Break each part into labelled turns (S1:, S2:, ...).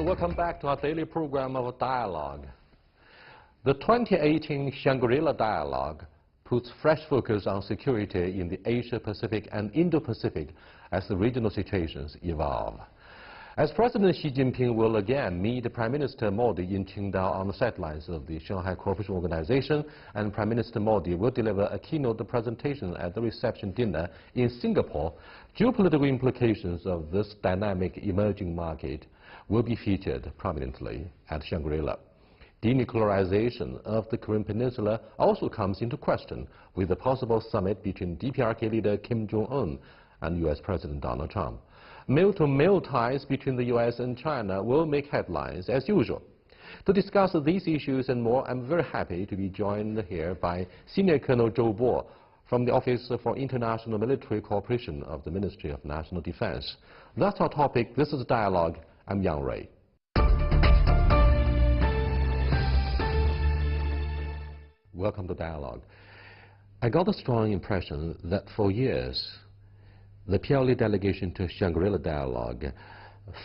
S1: welcome back to our daily program of Dialogue. The 2018 Shangri-La Dialogue puts fresh focus on security in the Asia-Pacific and Indo-Pacific as the regional situations evolve. As President Xi Jinping will again meet Prime Minister Modi in Qingdao on the sidelines of the Shanghai Cooperation Organization, and Prime Minister Modi will deliver a keynote presentation at the reception dinner in Singapore, geopolitical implications of this dynamic emerging market will be featured prominently at Shangri-La. Denuclearization of the Korean Peninsula also comes into question with the possible summit between DPRK leader Kim Jong-un and U.S. President Donald Trump. Male-to-male ties between the U.S. and China will make headlines as usual. To discuss these issues and more, I'm very happy to be joined here by Sr Col Zhou Bo from the Office for International Military Cooperation of the Ministry of National Defense. That's our topic. This is Dialogue. I'm Yang Rui. Welcome to Dialogue. I got a strong impression that for years, the PLA delegation to Shangri-La Dialogue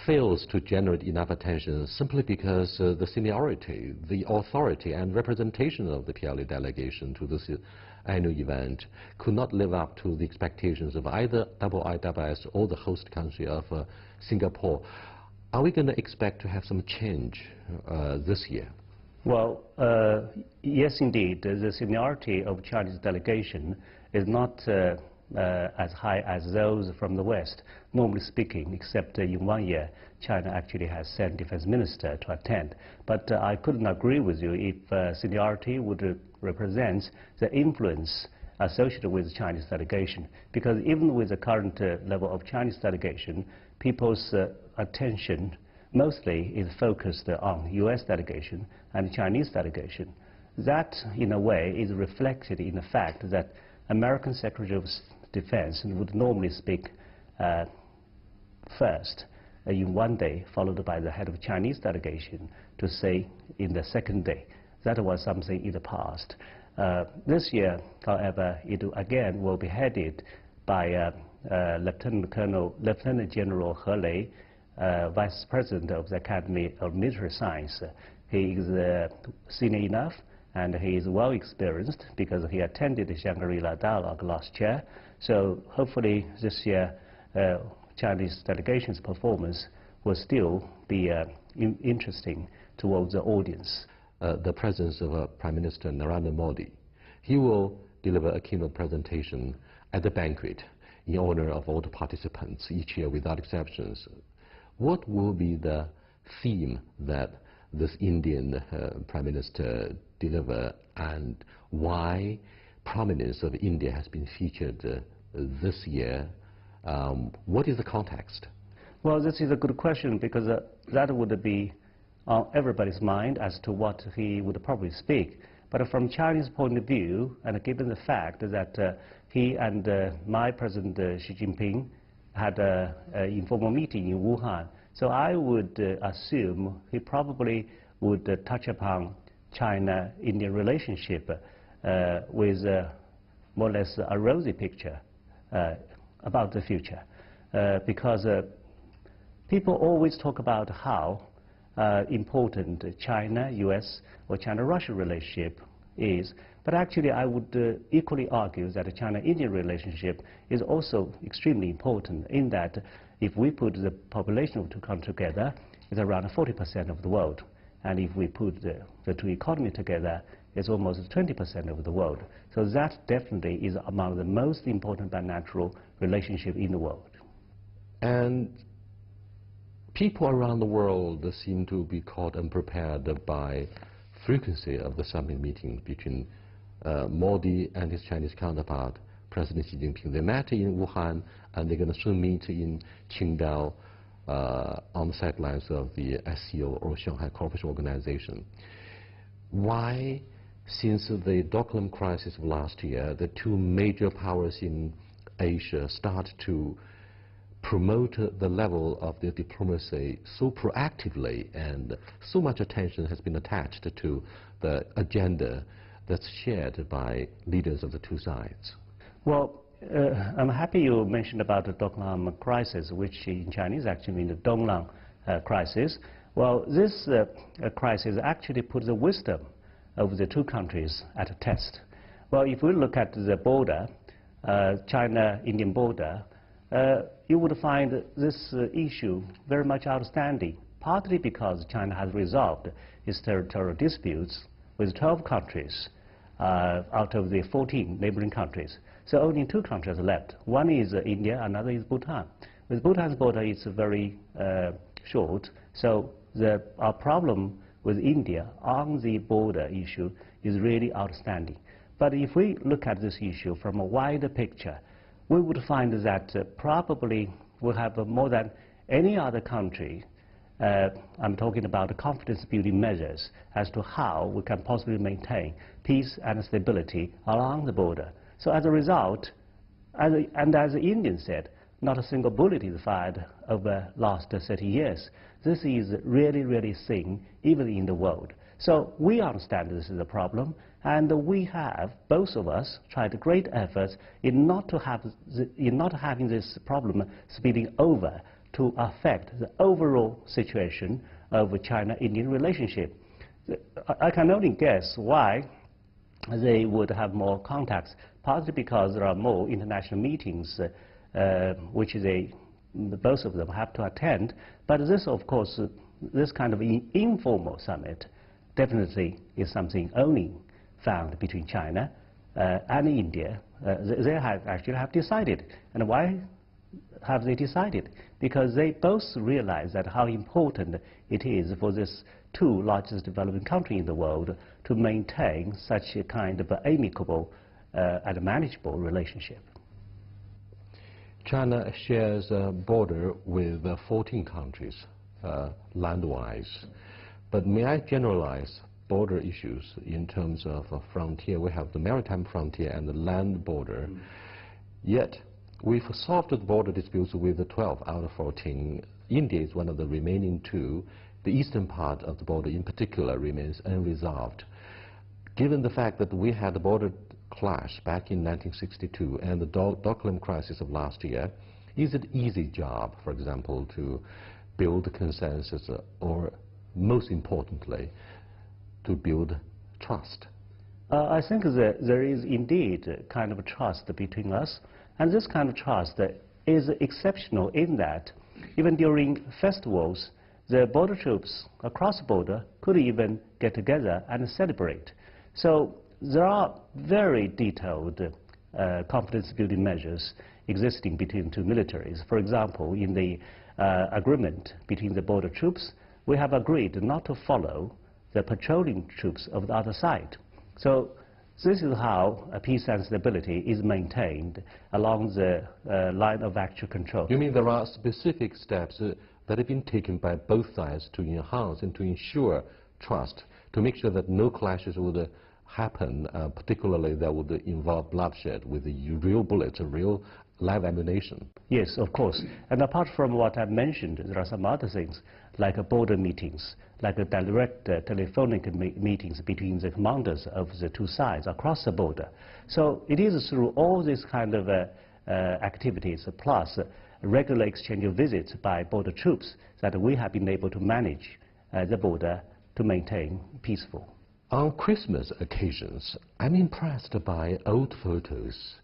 S1: fails to generate enough attention simply because the seniority, the authority and representation of the PLA delegation to this annual event could not live up to the expectations of either IISS or the host country of Singapore. Are we going to expect to have some change this year?
S2: Well, yes, indeed. The seniority of Chinese delegation is not as high as those from the West, normally speaking, except in 1 year, China actually has sent defense minister to attend. But I couldn't agree with you if seniority would represent the influence associated with Chinese delegation, because even with the current level of Chinese delegation, people's attention mostly is focused on U.S. delegation and Chinese delegation. That, in a way, is reflected in the fact that American Secretary of Defense would normally speak first in 1 day, followed by the head of Chinese delegation to say in the second day. That was something in the past. This year, however, it again will be headed by Lieutenant General He Lei, Vice President of the Academy of Military Science. He is senior enough and he is well experienced because he attended the Shangri-La Dialogue last year. So hopefully this year Chinese delegation's performance will still be interesting towards the audience.
S1: The presence of Prime Minister Narendra Modi, he will deliver a keynote presentation at the banquet in honor of all the participants each year without exceptions. What will be the theme that this Indian Prime Minister deliver, and why prominence of India has been featured this year? What is the context?
S2: Well, this is a good question, because that would be on everybody's mind as to what he would probably speak. But from Chinese point of view, and given the fact that he and my President Xi Jinping had an informal meeting in Wuhan, so I would assume he probably would touch upon China-Indian relationship with more or less a rosy picture about the future. Because people always talk about how important China-US or China-Russia relationship is, but actually I would equally argue that the China-Indian relationship is also extremely important, in that if we put the population of two countries together, it's around 40% of the world. And if we put the two economies together, it's almost 20% of the world. So that definitely is among the most important bilateral relationships in the world.
S1: And people around the world seem to be caught unprepared by frequency of the summit meetings between Modi and his Chinese counterpart, President Xi Jinping. They met in Wuhan, and they're going to soon meet in Qingdao on the sidelines of the SCO, or Shanghai Cooperation Organization. Why, since the Doklam crisis of last year, the two major powers in Asia start to promote the level of their diplomacy so proactively, and so much attention has been attached to the agenda that's shared by leaders of the two sides?
S2: Well, I'm happy you mentioned about the Doklam crisis, which in Chinese actually means the Donglang crisis. Well, this crisis actually puts the wisdom of the two countries at a test. Well, if we look at the border, China-Indian border, you would find this issue very much outstanding, partly because China has resolved its territorial disputes with 12 countries out of the 14 neighboring countries. So only 2 countries are left. One is India, another is Bhutan. With Bhutan's border, it's very short, so our problem with India on the border issue is really outstanding. But if we look at this issue from a wider picture, we would find that probably we'll have more than any other country. I'm talking about confidence-building measures as to how we can possibly maintain peace and stability along the border. So as a result, as the Indians said, not a single bullet is fired over the last 30 years. This is really, really seen even in the world. So we understand this is a problem, and we have, both of us, tried great efforts in not having this problem spilling over to affect the overall situation of China-Indian relationship. I can only guess why they would have more contacts, partly because there are more international meetings which both of them have to attend. But this, of course, this kind of informal summit definitely is something only found between China and India. They actually have decided. And why have they decided? Because they both realize that how important it is for these 2 largest developing countries in the world to maintain such a kind of amicable and manageable relationship.
S1: China shares a border with 14 countries land-wise. But may I generalize border issues in terms of a frontier? We have the maritime frontier and the land border. Yet, we've solved the border disputes with the 12 out of 14. India is one of the remaining 2. The eastern part of the border in particular remains unresolved. Given the fact that we had a border clash back in 1962 and the Doklam crisis of last year, is it an easy job, for example, to build consensus or, most importantly, to build trust?
S2: I think that there is indeed a kind of trust between us, and this kind of trust is exceptional in that even during festivals, the border troops across the border could even get together and celebrate. So there are very detailed confidence-building measures existing between 2 militaries. For example, in the agreement between the border troops, we have agreed not to follow the patrolling troops of the other side. So this is how peace and stability is maintained along the line of actual control.
S1: You mean there are specific steps that have been taken by both sides to enhance and to ensure trust, to make sure that no clashes would happen, particularly that would involve bloodshed with real bullets, real live ammunition?
S2: Yes, of course. And apart from what I mentioned, there are some other things, like border meetings, like direct telephonic meetings between the commanders of the 2 sides across the border. So it is through all these kind of activities, plus regular exchange of visits by border troops, that we have been able to manage the border to maintain peaceful.
S1: On Christmas occasions, I'm impressed by old photos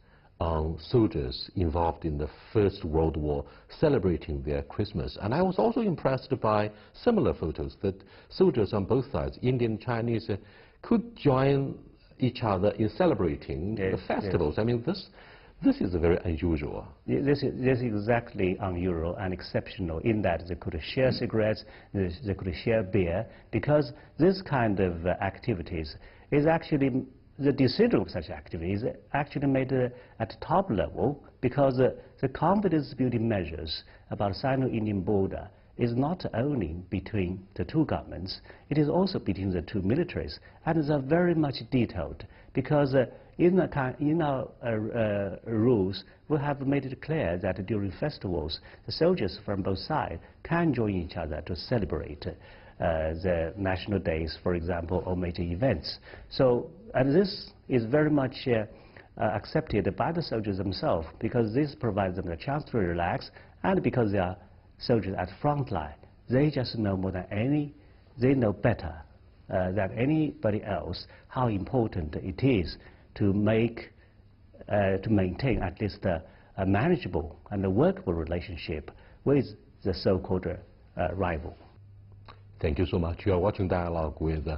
S1: on soldiers involved in the First World War celebrating their Christmas. And I was also impressed by similar photos that soldiers on both sides, Indian and Chinese, could join each other in celebrating the festivals. Yes. I mean, this is very unusual.
S2: This is exactly unusual and exceptional in that they could share cigarettes, they could share beer, because this kind of activities is actually, the decision of such activities is actually made at the top level, because the confidence-building measures about Sino-Indian border is not only between the 2 governments, it is also between the 2 militaries, and they are very much detailed, because in our rules, we have made it clear that during festivals, the soldiers from both sides can join each other to celebrate the national days, for example, or major events. So, and this is very much accepted by the soldiers themselves, because this provides them a chance to relax, and because they are soldiers at front line, they just know more than they know better than anybody else how important it is to maintain at least a manageable and a workable relationship with the so-called rival.
S1: Thank you so much. You are watching Dialogue with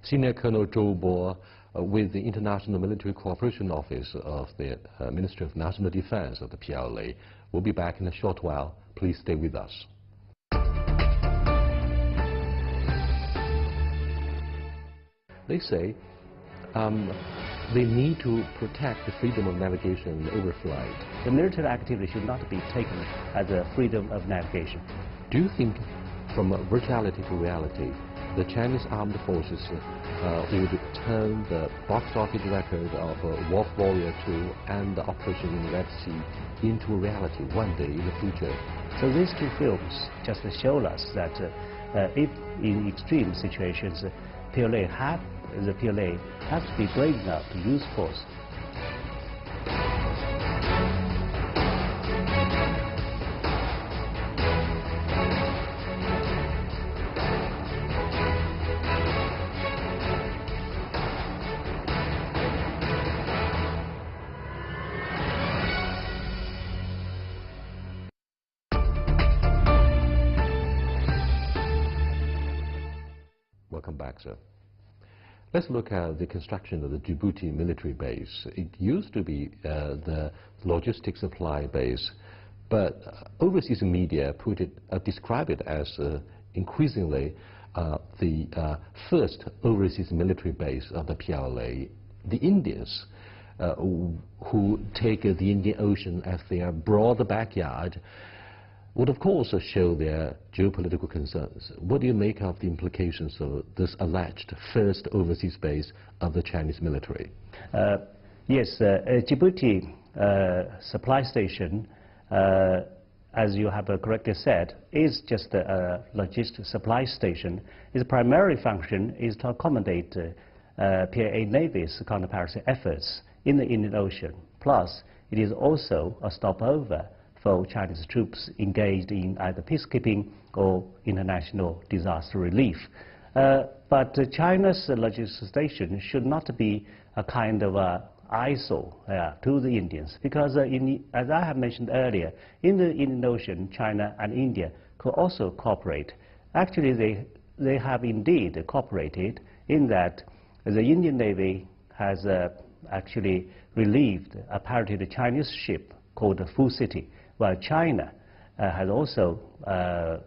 S1: Sr Col Zhou Bo with the International Military Cooperation Office of the Ministry of National Defense of the PLA. We'll be back in a short while. Please stay with us. They say they need to protect the freedom of navigation and overflight.
S2: The military activity should not be taken as a freedom of navigation.
S1: Do you think, from virtuality to reality, the Chinese armed forces would turn the box office record of Wolf Warrior 2 and the operation in the Red Sea into reality one day in the future?
S2: So these two films just show us that if in extreme situations, the PLA has to be brave enough to use force.
S1: Welcome back, sir. Let's look at the construction of the Djibouti military base. It used to be the logistics supply base, but overseas media describe it as increasingly the first overseas military base of the PLA. The Indians, who take the Indian Ocean as their broad backyard, would of course show their geopolitical concerns. What do you make of the implications of this alleged first overseas base of the Chinese military?
S2: Yes, Djibouti supply station, as you have correctly said, is just a logistics supply station. Its primary function is to accommodate PLA Navy's counter-piracy efforts in the Indian Ocean. Plus, it is also a stopover for Chinese troops engaged in either peacekeeping or international disaster relief. But China's logistics station should not be a kind of eyesore to the Indians, because as I have mentioned earlier, in the Indian Ocean, China and India could also cooperate. Actually, they have indeed cooperated in that the Indian Navy has actually relieved apparently the Chinese ship called the Fu City, while China has also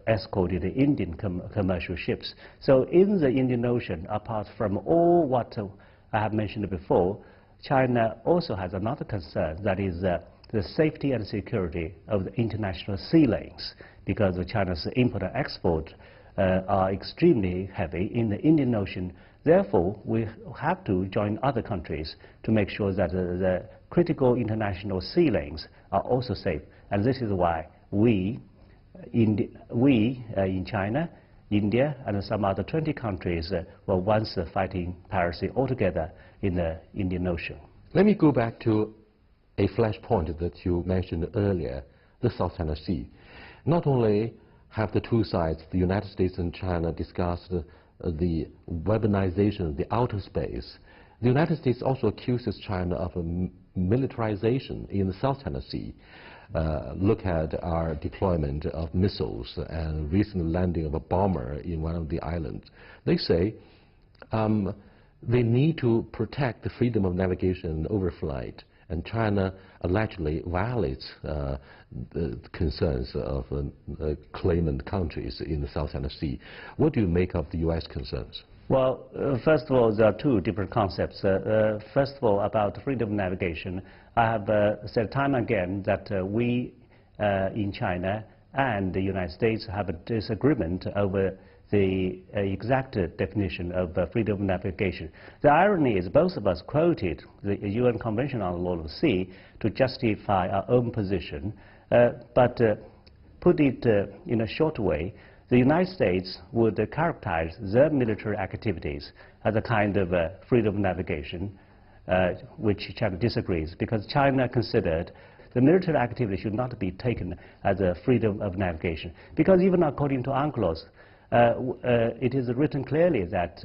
S2: escorted the Indian commercial ships. So in the Indian Ocean, apart from all what I have mentioned before, China also has another concern, that is the safety and security of the international sea lanes, because China's import and export are extremely heavy in the Indian Ocean. Therefore, we have to join other countries to make sure that the critical international sea lanes are also safe. And this is why we in China, India, and some other 20 countries were once fighting piracy altogether in the Indian Ocean.
S1: Let me go back to a flashpoint that you mentioned earlier, the South China Sea. Not only have the two sides, the United States and China, discussed the weaponization of the outer space, the United States also accuses China of militarization in the South China Sea. Look at our deployment of missiles and recent landing of a bomber in one of the islands. They say they need to protect the freedom of navigation and overflight, and China allegedly violates the concerns of claimant countries in the South China Sea. What do you make of the U.S. concerns?
S2: Well, first of all, there are two different concepts. First of all, about freedom of navigation, I have said time and again that we in China and the United States have a disagreement over the exact definition of freedom of navigation. The irony is both of us quoted the UN Convention on the Law of the Sea to justify our own position, but put it in a short way, the United States would characterize their military activities as a kind of freedom of navigation, which China disagrees, because China considered the military activity should not be taken as a freedom of navigation. Because even according to UNCLOS, it is written clearly that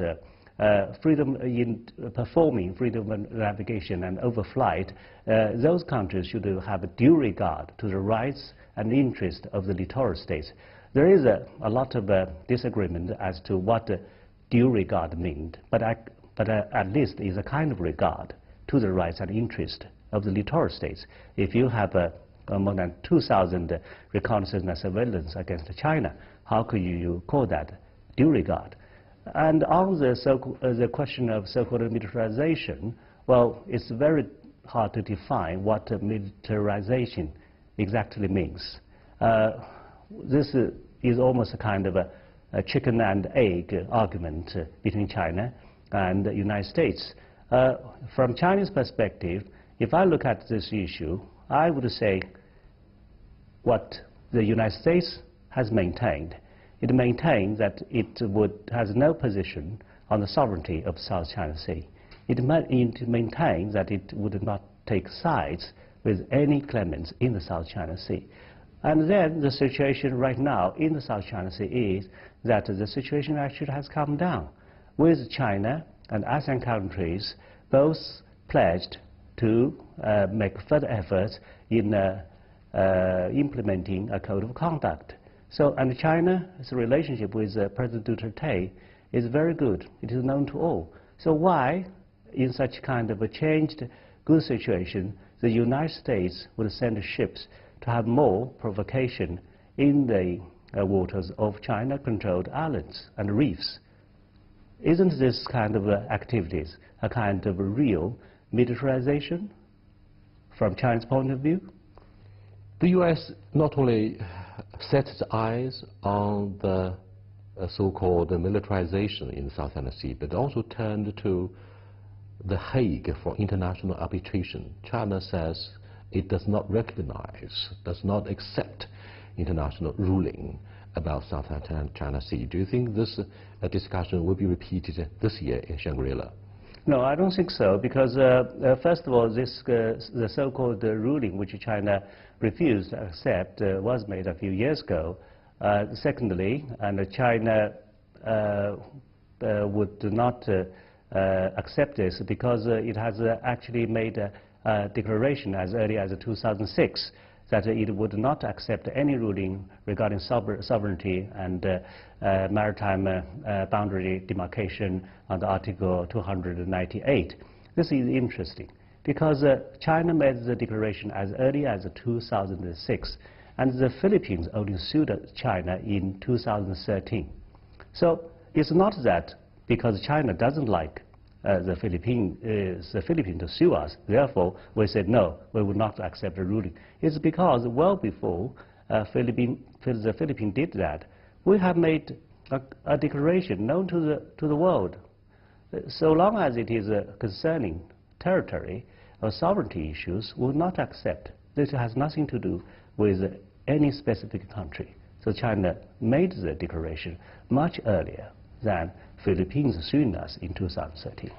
S2: freedom in performing freedom of navigation and overflight, those countries should have a due regard to the rights and interest of the littoral states. There is a lot of disagreement as to what due regard means, but at least is a kind of regard to the rights and interest of the littoral states. If you have more than 2,000 reconnaissance and surveillance against China, how could you call that due regard? And on the question of so-called militarization, well, it's very hard to define what militarization exactly means. This is almost a kind of a chicken and egg argument between China and the United States. From Chinese perspective, if I look at this issue, I would say what the United States has maintained. It maintains that it has no position on the sovereignty of South China Sea. It maintains that it would not take sides with any claimants in the South China Sea. And then the situation right now in the South China Sea is that the situation actually has come down, with China and ASEAN countries both pledged to make further efforts in implementing a code of conduct. So, and China's relationship with President Duterte is very good. It is known to all. So why, in such kind of a changed good situation, the United States would send ships to have more provocation in the waters of China-controlled islands and reefs? Isn't this kind of activities a kind of real militarization from China's point of view?
S1: The U.S. not only set its eyes on the so-called militarization in the South China Sea, but also turned to The Hague for international arbitration. China says it does not recognize, does not accept international ruling about South China Sea. Do you think this discussion will be repeated this year in Shangri-La?
S2: No, I don't think so, because first of all, the so-called ruling which China refused to accept was made a few years ago. Secondly, and China would not accept this because it has actually made a declaration as early as 2006 that it would not accept any ruling regarding sovereignty and maritime boundary demarcation under Article 298. This is interesting because China made the declaration as early as 2006, and the Philippines only sued China in 2013. So it's not that because China doesn't like the Philippines to sue us, therefore we said no, we will not accept the ruling. It's because well before the Philippines did that, we have made a declaration known to the world. So long as it is concerning territory or sovereignty issues, we will not accept. This has nothing to do with any specific country. So China made the declaration much earlier than Philippines suing us in 2013.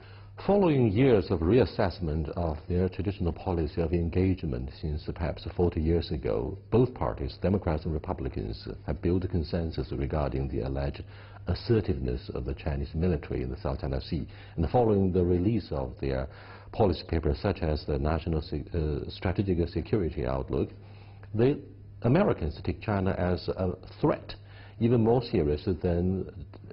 S1: Following years of reassessment of their traditional policy of engagement since perhaps 40 years ago, both parties, Democrats and Republicans, have built a consensus regarding the alleged assertiveness of the Chinese military in the South China Sea. And following the release of their policy papers such as the National Strategic Security Outlook, the Americans take China as a threat, even more serious than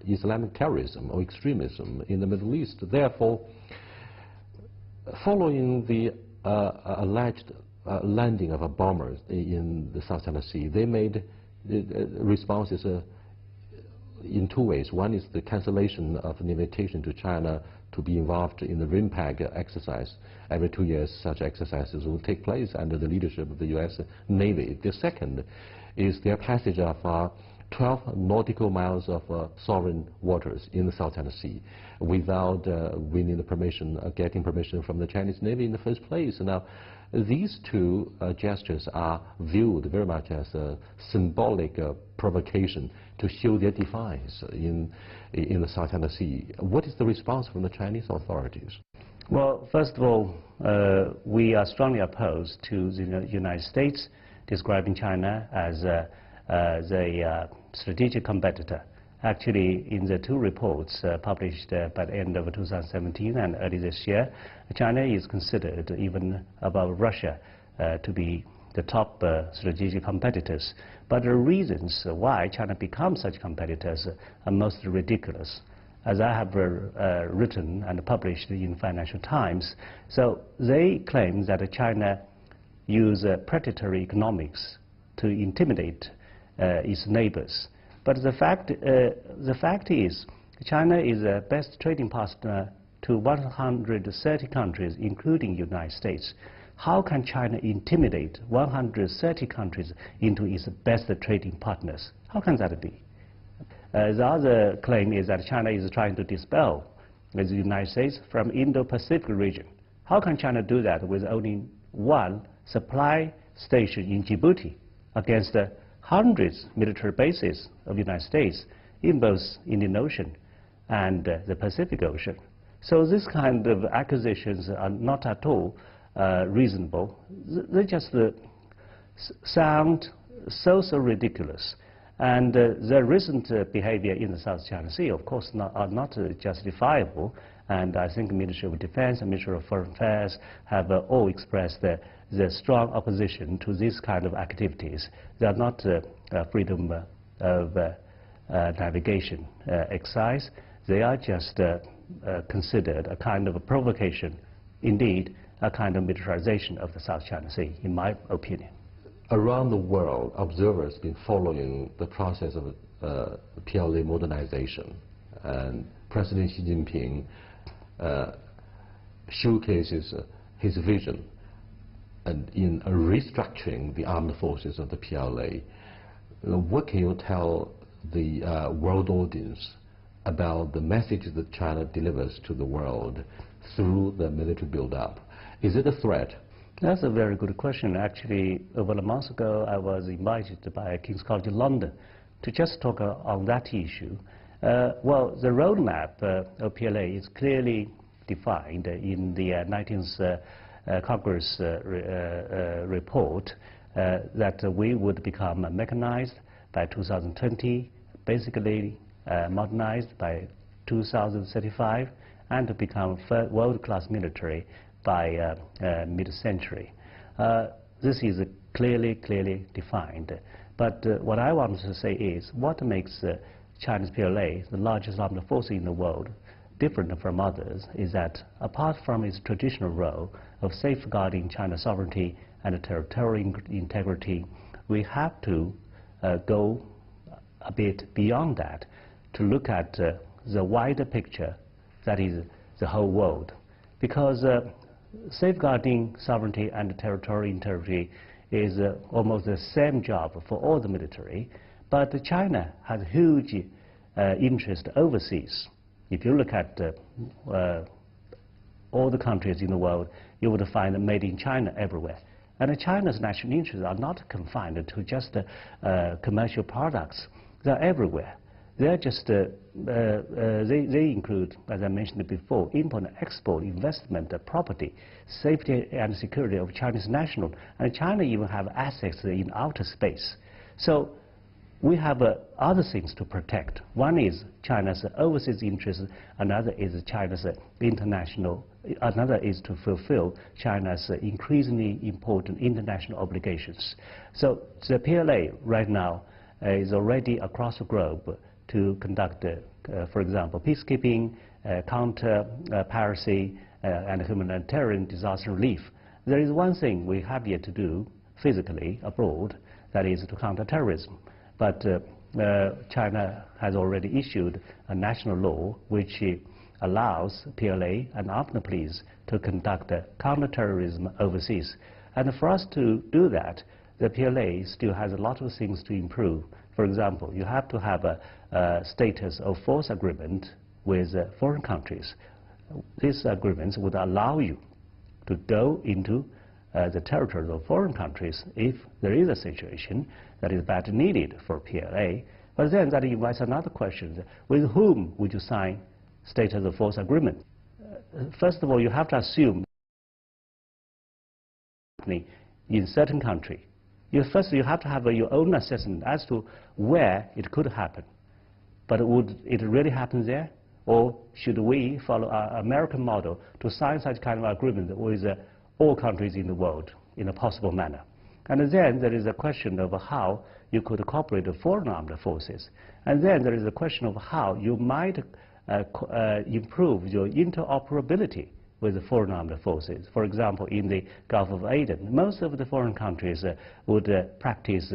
S1: Islamic terrorism or extremism in the Middle East. Therefore, following the alleged landing of a bomber in the South China Sea, they made responses in two ways. One is the cancellation of an invitation to China to be involved in the RIMPAC exercise. Every 2 years, such exercises will take place under the leadership of the U.S. Navy. The second is their passage of 12 nautical miles of sovereign waters in the South China Sea without winning the permission, getting permission from the Chinese Navy in the first place. Now, these two gestures are viewed very much as a symbolic provocation to show their defiance in the South China Sea. What is the response from the Chinese authorities?
S2: Well, first of all, we are strongly opposed to the United States describing China as a strategic competitor Actually, in the two reports published by the end of 2017 and early this year, China is considered even above Russia to be the top strategic competitors. But the reasons why China becomes such competitors are most ridiculous, as I have written and published in Financial Times. So they claim that China uses predatory economics to intimidate its neighbors. But the fact is, China is the best trading partner to 130 countries, including the United States. How can China intimidate 130 countries into its best trading partners? How can that be? The other claim is that China is trying to dispel the United States from Indo-Pacific region. How can China do that with only one supply station in Djibouti against hundreds of military bases of the United States in both Indian Ocean and the Pacific Ocean? So this kind of accusations are not at all reasonable. They just sound so ridiculous. And the recent behavior in the South China Sea, of course, are not justifiable. And I think the Ministry of Defense and Ministry of Foreign Affairs have all expressed the strong opposition to these kind of activities. They are not freedom of navigation exercise. They are just considered a kind of a provocation, indeed, a kind of militarization of the South China Sea, in my opinion.
S1: Around the world, observers have been following the process of PLA modernization, and President Xi Jinping showcases his vision and in restructuring the armed forces of the PLA. What can you tell the world audience about the message that China delivers to the world through the military build-up? Is it a threat?
S2: That's a very good question. Actually, over a month ago, I was invited by King's College London to just talk on that issue. Well, the roadmap of PLA is clearly defined in the 19th Congress report that we would become mechanized by 2020, basically modernized by 2035, and to become world-class military by mid-century. This is clearly defined. But what I want to say is, what makes China's PLA, the largest armed force in the world, different from others is that apart from its traditional role of safeguarding China's sovereignty and territorial integrity, we have to go a bit beyond that to look at the wider picture, that is the whole world. Because safeguarding sovereignty and territorial integrity is almost the same job for all the military, but China has huge interest overseas. If you look at all the countries in the world, you would find made in China everywhere. And China's national interests are not confined to just commercial products. They're everywhere. They're just, they include, as I mentioned before, import and export, investment, property, safety and security of Chinese national. And China even have assets in outer space. So we have other things to protect. One is China's overseas interests, another is China's international, another is to fulfill China's increasingly important international obligations. So the PLA right now is already across the globe to conduct, for example, peacekeeping, counter-piracy, and humanitarian disaster relief. There is one thing we have yet to do physically abroad, that is to counter terrorism. But China has already issued a national law which allows PLA and armed police to conduct counter-terrorism overseas. And for us to do that, the PLA still has a lot of things to improve. For example, you have to have a status of force agreement with foreign countries. These agreements would allow you to go into the territory of foreign countries if there is a situation that is badly needed for PLA. But then that invites another question. With whom would you sign status of force agreement? First of all, you have to assume in certain country. First, you have to have your own assessment as to where it could happen. But would it really happen there? Or should we follow our American model to sign such kind of agreement with all countries in the world in a possible manner? And then there is a question of how you could cooperate with foreign armed forces. And then there is a question of how you might improve your interoperability with the foreign armed forces. For example, in the Gulf of Aden, most of the foreign countries would practice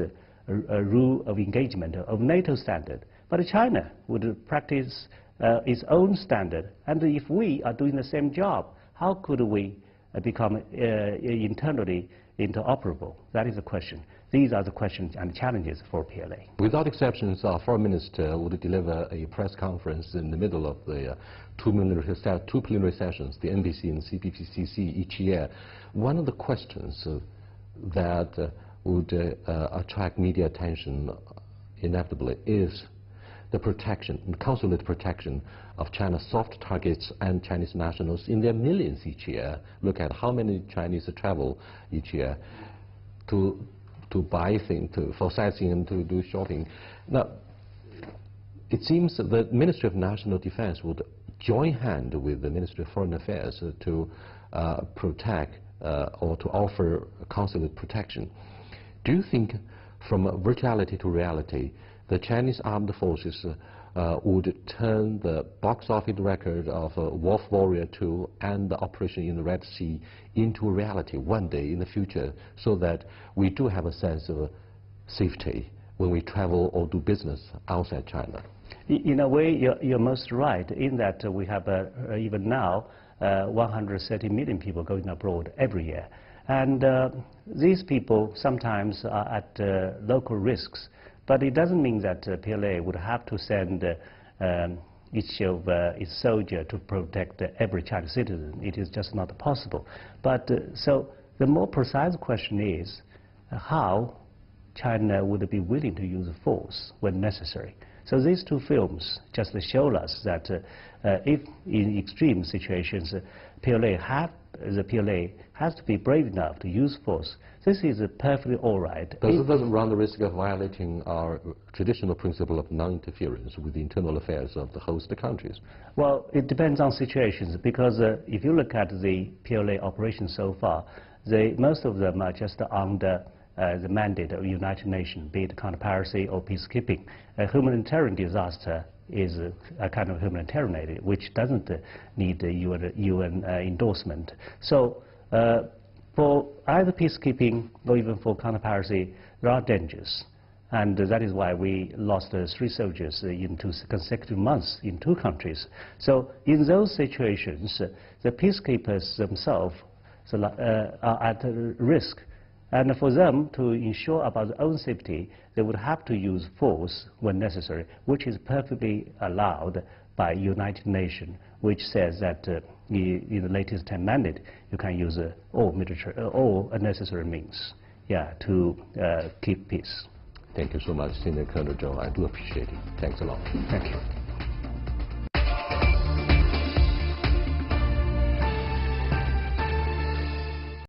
S2: a rule of engagement of NATO standard. But China would practice its own standard. And if we are doing the same job, how could we become internally interoperable? That is the question. These are the questions and challenges for PLA.
S1: Without exceptions, our foreign minister would deliver a press conference in the middle of the two plenary sessions, the NPC and CPPCC each year. One of the questions that would attract media attention inevitably is the protection, consulate protection of China's soft targets and Chinese nationals in their millions each year. Look at how many Chinese travel each year to buy things, for sightseeing and to do shopping. Now, it seems that the Ministry of National Defense would join hand with the Ministry of Foreign Affairs to protect or to offer consulate protection. Do you think, from virtuality to reality, the Chinese armed forces would turn the box office record of Wolf Warrior 2 and the operation in the Red Sea into reality one day in the future, so that we do have a sense of safety when we travel or do business outside China?
S2: In a way, you're most right in that we have even now 130 million people going abroad every year. And these people sometimes are at local risks. But it doesn't mean that PLA would have to send each of its soldiers to protect every Chinese citizen. It is just not possible. But so the more precise question is how China would be willing to use force when necessary. So these two films just show us that if in extreme situations the PLA has to be brave enough to use force, this is perfectly all right.
S1: Does it doesn't run the risk of violating our traditional principle of non-interference with the internal affairs of the host countries?
S2: Well, it depends on situations, because if you look at the PLA operations so far, most of them are just under the mandate of the United Nations, be it counter-piracy or peacekeeping. A humanitarian disaster is a kind of humanitarian aid, which doesn't need UN endorsement. So for either peacekeeping or even for counter-piracy, there are dangers. And that is why we lost 3 soldiers in 2 consecutive months in 2 countries. So in those situations, the peacekeepers themselves are at risk. And for them to ensure about their own safety, they would have to use force when necessary, which is perfectly allowed by United Nations, which says that in the latest 10 mandate, you can use all necessary means, to keep peace.
S1: Thank you so much, Sr. Col Zhou. I do appreciate it. Thanks a lot.
S2: Thank you.